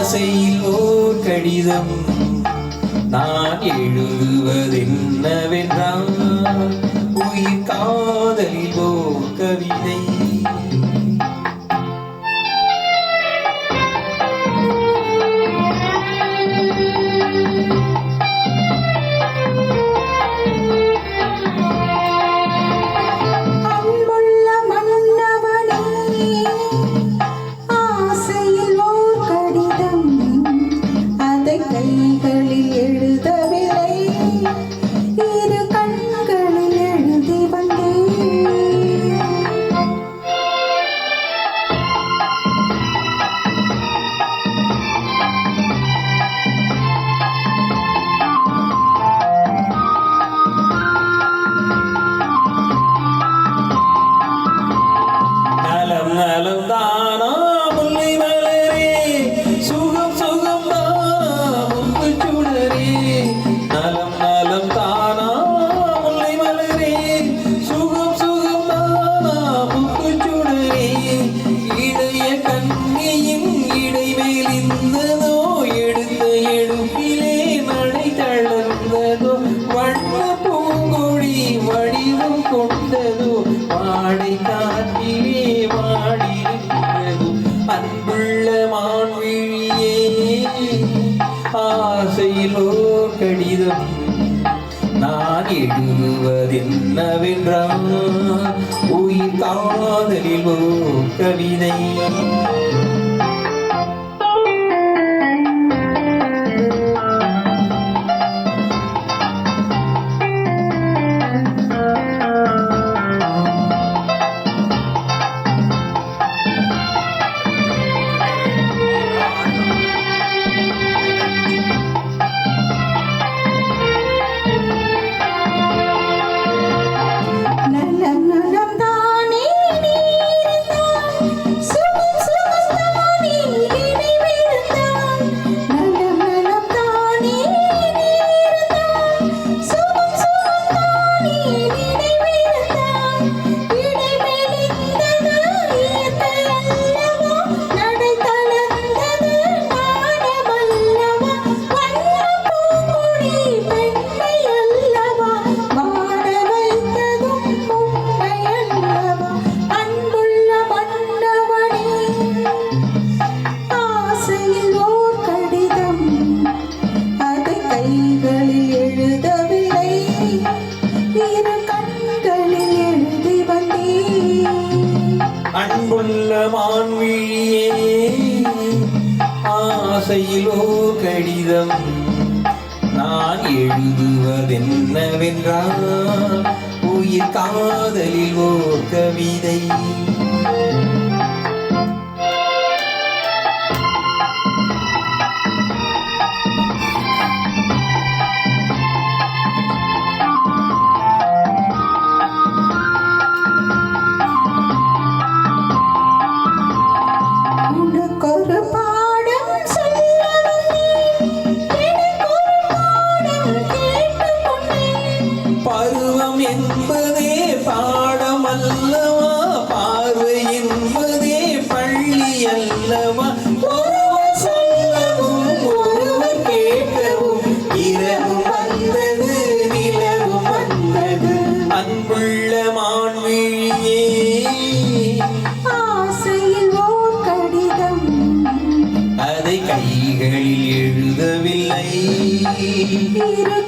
ஆசையில் ஓர் கடிதம் நான் எழுதுவதென்னவென்றால் உயிர் காதலில் ஓர் கவிதை. கைகளில் எழுதவில்லை, இரு கண்களில் எழுதி வந்தேன். நலம் நலம் தானா முல்லை மலரே, சுகம் சுகம் நலம் நலம் தானா முல்லை மலரே, சுகம் சுகம் தானா முத்துச்சுடரே. இளைய கண்ணியின் இடைமேல் இருந்ததோ, எடுத்த எடுப்பிலே நடை தளர்ந்ததோ, வண்ண பூங்கொடி வடிவம் கொண்டதோ, வாடை காற்றிலே வாடியிருந்ததோ. அன்புள்ள மான்விழியே, ஆசையிலோ கடிதம் நான் எழுதுவதென்னவென்றால் உயிர் காதலிலோ கவிதை. கைகளில் எழுதவில்லை, இரு கண்களில் எழுதி வந்தேன். அன்புள்ள மான்விழியே, ஆசையிலோ கடிதம் நான் எழுதுவதென்னவென்றால் உயிர் காதலில் ஓர் கவிதை. ஒரு பாடம் சொல்ல வந்தேன், எனக்கு ஒரு பாடம் கேட்டுக்கொண்டேன். பருவம் என்பதே பாடம் அல்லவா, பார்வை என்பதே பள்ளி அல்லவா. ஒருவர் சொல்லவும் ஒருவர் கேட்கவும் இரவும் வந்தது நிலவும் வந்தது. அன்புள்ள மான்விழியே, ஆசையில் ஓர் கடிதம் அதை கைகளில் எழுதவில்லை, இரு